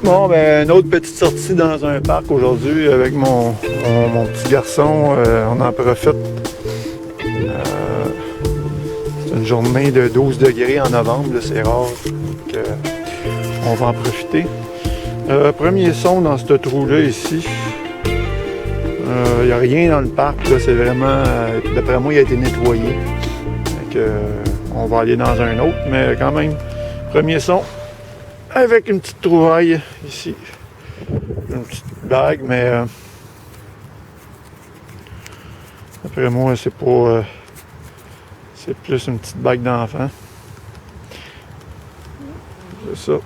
Bon, ben, une autre petite sortie dans un parc aujourd'hui avec mon petit garçon. On en profite. C'est une journée de 12 degrés en novembre, c'est rare. Donc, on va en profiter. Premier son dans ce trou-là ici. Il n'y a rien dans le parc, c'est vraiment, d'après moi, il a été nettoyé. Donc, on va aller dans un autre, mais quand même, premier son. Avec une petite trouvaille ici. Une petite bague, mais après moi, c'est pas. C'est plus une petite bague d'enfant. C'est ça.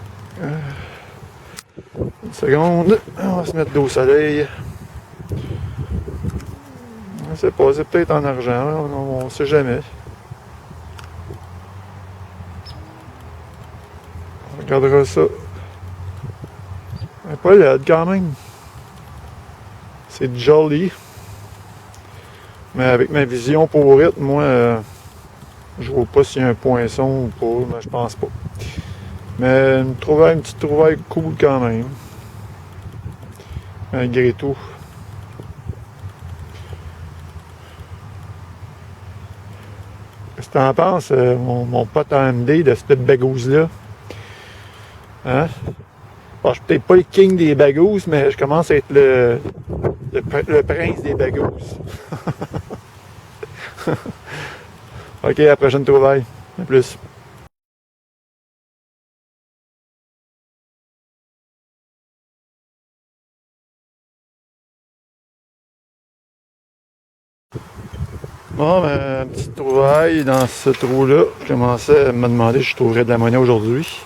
Une seconde. On va se mettre d'eau au soleil. Je sais pas, c'est peut-être en argent, on sait jamais. On regardera ça. Elle est pas laide quand même. C'est joli. Mais avec ma vision pour rythme, moi, je vois pas s'il y a un poinçon ou pas, mais je pense pas. Mais une petite trouvaille cool quand même. Malgré tout. Qu'est-ce que t'en penses, mon pote AMD de cette bagouze-là? Hein? Bon, je suis peut-être pas le king des bagouses, mais je commence à être le prince des bagouses. Ok, à la prochaine trouvaille. À plus. Bon, ben, petite trouvaille dans ce trou-là. Je commençais à me demander si je trouverais de la monnaie aujourd'hui.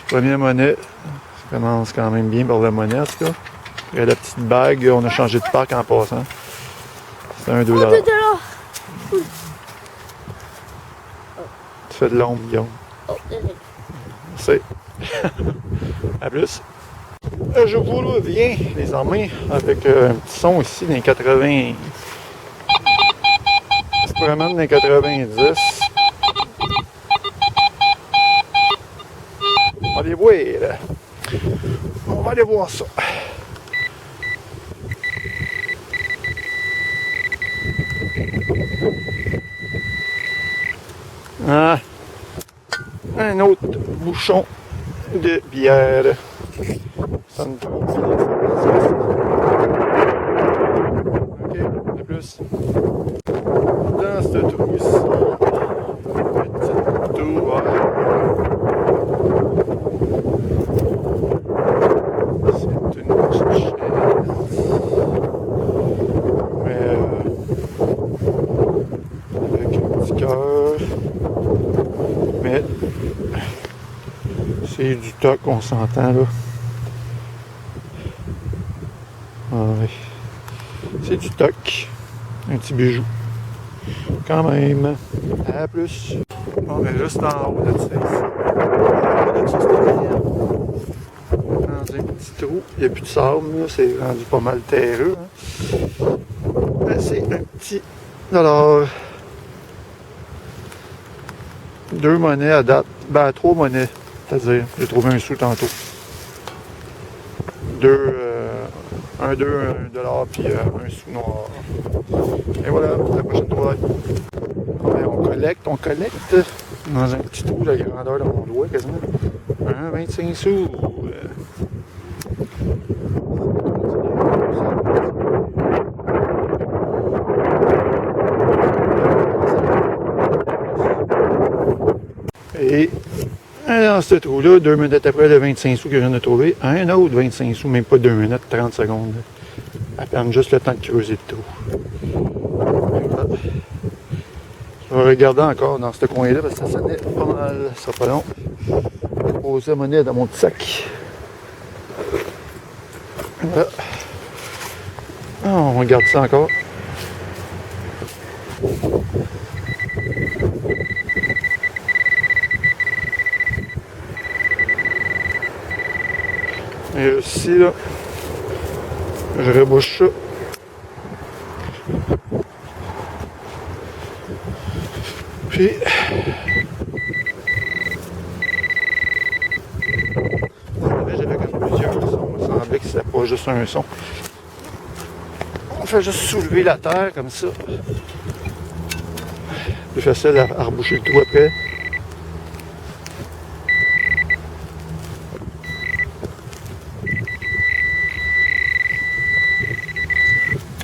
Première monnaie. Ça commence quand même bien par la monnaie, en tout cas. Et la petite bague, on a changé de parc en passant. C'est un 2$. Oh, 2$. Tu fais de l'ombre, Guillaume. Oh, désolé. C'est. À plus. Je vous reviens, les amis, avec un petit son ici dans les 80. On se promène dans les 90. On va aller voir. On va aller voir ça. Ah, un autre bouchon de bière. Ça me trouve. Ok, de plus. Dans ce trou ici. Petit trou, ouais. C'est une petite chaise. Mais avec un petit cœur. Mais c'est du toc, on s'entend là. Ouais. C'est du toc. Un petit bijou. Quand même. À plus. Bon, ben juste en haut de ça ici. En haut de ça, c'était dans un petit trou. Il n'y a plus de sable, là. C'est rendu pas mal terreux. Hein. Ben, c'est un petit dollar. 2 monnaies à date. Ben, 3 monnaies. C'est-à-dire, j'ai trouvé un sou tantôt. 1, 2, 1 dollar, puis un sou noir. Et voilà, la prochaine trouvaille. On collecte dans un petit trou de la grandeur de mon doigt, quasiment. 25 sous. Et dans ce trou-là, 2 minutes après le 25 sous que je viens de trouver, un autre 25 sous, même pas 2 minutes, 30 secondes. À peine juste le temps de creuser le trou. Voilà. Je vais regarder encore dans ce coin-là parce que ça sonnait pas mal, ça sera pas long. Je vais poser la monnaie dans mon petit sac. Voilà. On regarde ça encore. Et aussi, là, je rebouche ça. Puis, semblait que c'était pas juste un son. On fait juste soulever la terre comme ça. Plus facile à reboucher le trou après.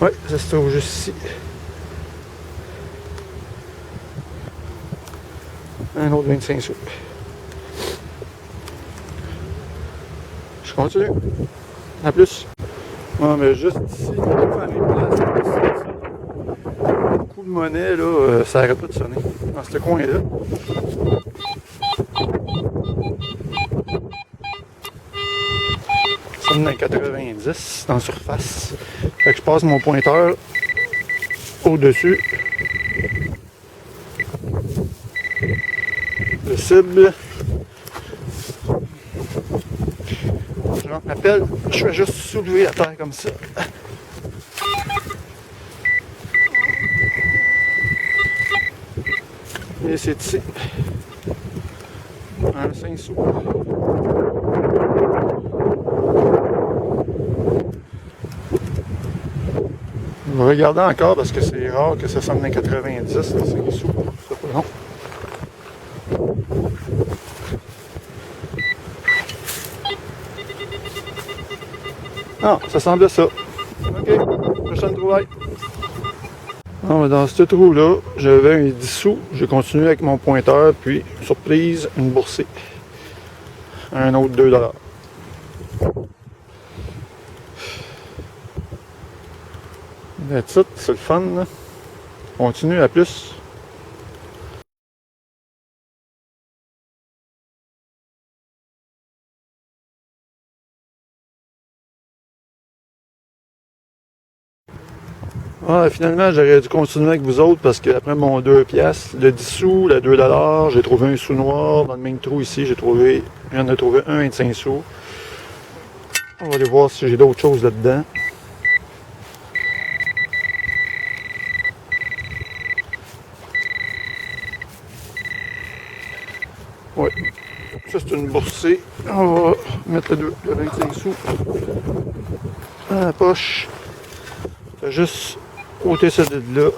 Oui, ça se trouve juste ici. Un autre 25 sous. Je continue. À plus. Ouais, mais juste ici, beaucoup de monnaie, là, ça arrête pas de sonner. Dans ce coin-là. Ça sonne dans 90, dans la surface. Fait que je passe mon pointeur au-dessus. Le cible. Je m'appelle, je vais juste soulever la terre comme ça. Et c'est ici. Un 5 sous. Je vais regarder encore parce que c'est rare que ça sonne dans 90, là, 5 sous. C'est pas long. Ah, ça semble ça. Ok, prochaine trouvaille. Non, dans ce trou-là, j'avais un 10 sous. J'ai continué avec mon pointeur, puis, surprise, une boursée. Un autre 2 $. That's it, c'est le fun, là. Continue, à plus. Ah, finalement, j'aurais dû continuer avec vous autres parce qu'après mon 2 piastres, le 10 sous, le 2 $, j'ai trouvé un sou noir. Dans le même trou ici, j'en ai trouvé un 25 sous. On va aller voir si j'ai d'autres choses là-dedans. Ouais, ça c'est une boursée. On va mettre le 25 sous dans la poche. Fait juste ôter ça de là.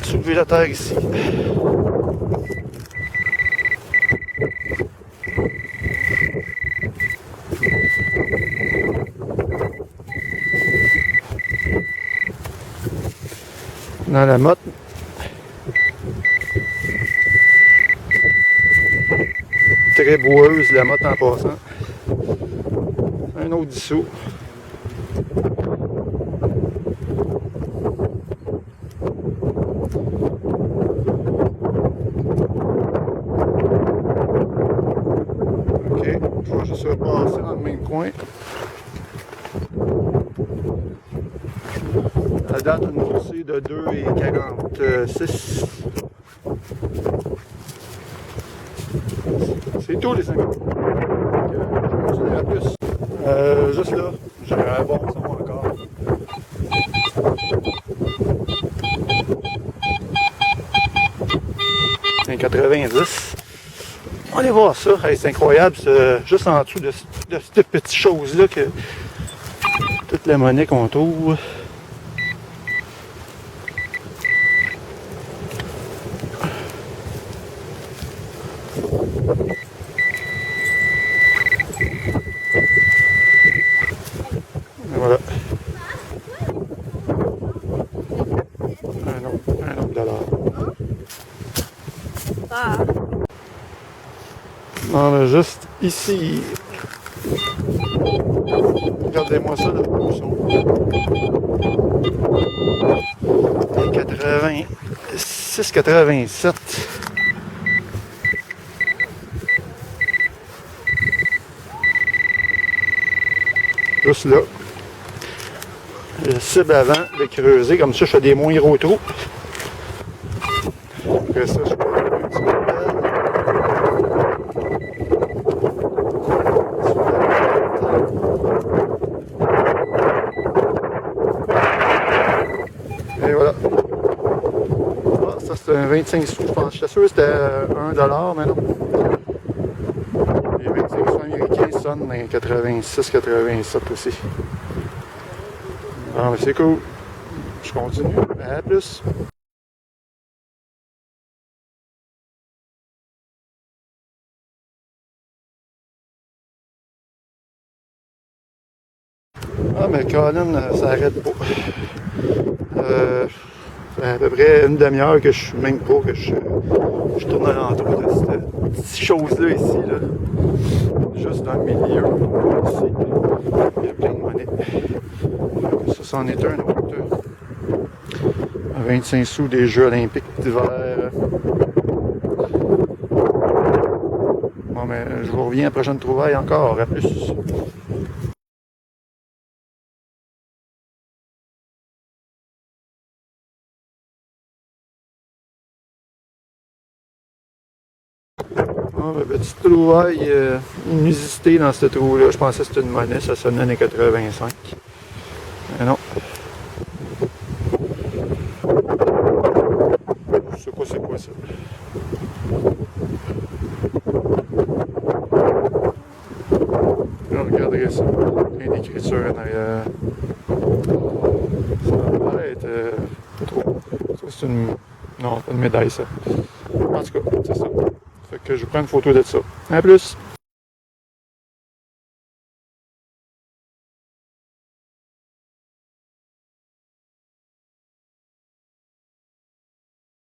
Soulever la terre ici. Dans la motte. Très boueuse la motte en passant. Un autre 10 sous. Ok, je vais juste repasser dans le même coin. La date une boursée de 2,46. C'est tout les amis. Je vais continuer à plus. Juste là, j'aimerais avoir ça encore. Un 90. On va aller voir ça. Hey, c'est incroyable, juste en dessous de cette petite chose-là que toute la monnaie qu'on trouve. Voilà. Un autre dollar. Ah. Non, mais juste ici. Regardez-moi ça, le bouchon. 86, 87. Juste là. Le cible avant, le creuser, comme ça je fais des moins gros trous. Après ça, je prends un petit peu de pelle. Et voilà. Ah, ça c'est un 25 sous, je pense. J'étais sûr que c'était $1, mais non. Les 25 sous américains, sonne dans les 86-87 aussi. Ah, mais c'est cool. Je continue. À plus. Ah, mais Colin, ça arrête pas. Ça fait à peu près une demi-heure que je suis même pas, que je tourne alentour de cette petite chose-là ici. Là. Juste dans le milieu. Ici. Il y a plein de monnaie. Ça, c'en est un autre. 25 sous des Jeux olympiques d'hiver. Bon, mais je vous reviens à la prochaine trouvaille encore. À plus. Ah, ben, petite trouvaille inusitée dans ce trou-là. Je pensais que c'était une monnaie, ça sonnait dans les 85. Mais non. Je sais pas c'est quoi ça. Là, regardez ça. Plein d'écriture en arrière. Ça va être pas trop. Ça, c'est une. Non, pas une médaille ça. En tout cas, c'est ça. Fait que je prends une photo de ça. À plus!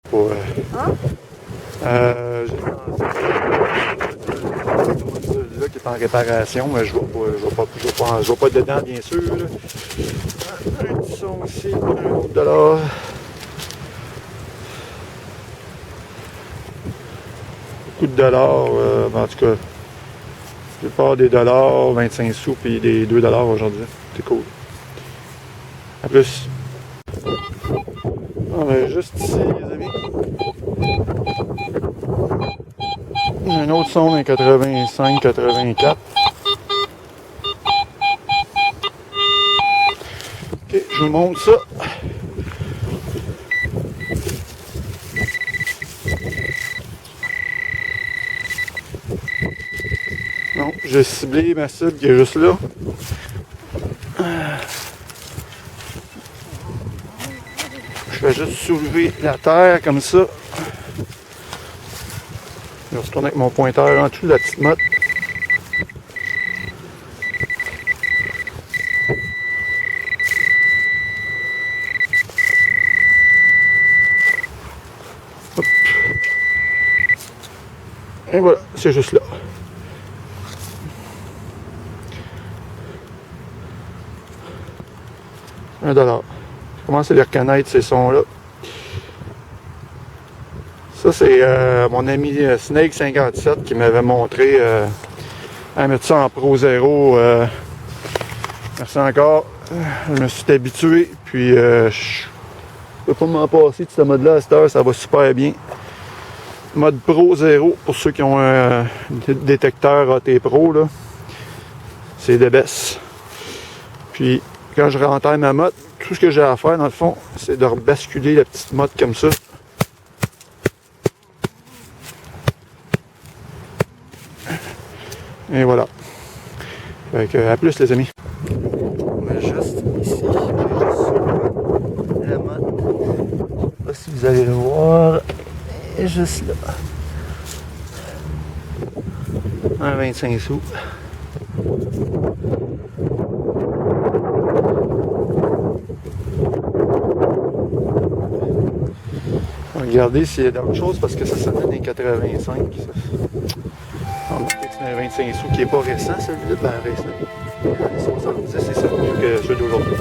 Pour, là qui est en réparation, mais je ne vais pas dedans bien sûr. Là. Un petit son ici, un autre dollar. Beaucoup de dollars, en tout cas, la plupart des dollars, 25 sous, puis des 2 dollars aujourd'hui. C'est cool. À plus. Ah, ben, juste ici, les amis. Un autre son dans 85-84. Ok, je vous montre ça. Non, j'ai ciblé ma cible qui est juste là. Je vais juste soulever la terre comme ça. Je vais retourner avec mon pointeur en dessous de la petite motte. Hop. Et voilà, c'est juste là. $1. Je commence à les reconnaître ces sons-là. Ça, c'est mon ami Snake57 qui m'avait montré à mettre ça en Pro 0. Merci encore. Je me suis habitué. Puis, je peux pas m'en passer de ce mode-là à cette heure. Ça va super bien. Mode Pro 0 pour ceux qui ont un détecteur AT Pro. Là. C'est des baisses. Puis, quand je rentre ma motte, tout ce que j'ai à faire, dans le fond, c'est de rebasculer la petite motte comme ça. Et voilà. Fait que, à plus les amis. On est juste ici. La motte. Je sais pas si vous allez le voir. Elle est juste là. Un 25 sous. Regardez s'il y a d'autres choses parce que ça sonne dans les 85. On va que c'est un 25 sous qui n'est pas récent, celui-là. Ben récent. Les 70, c'est ça mieux que ceux d'aujourd'hui.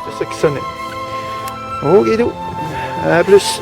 C'était ça qui sonnait. Ok, à plus.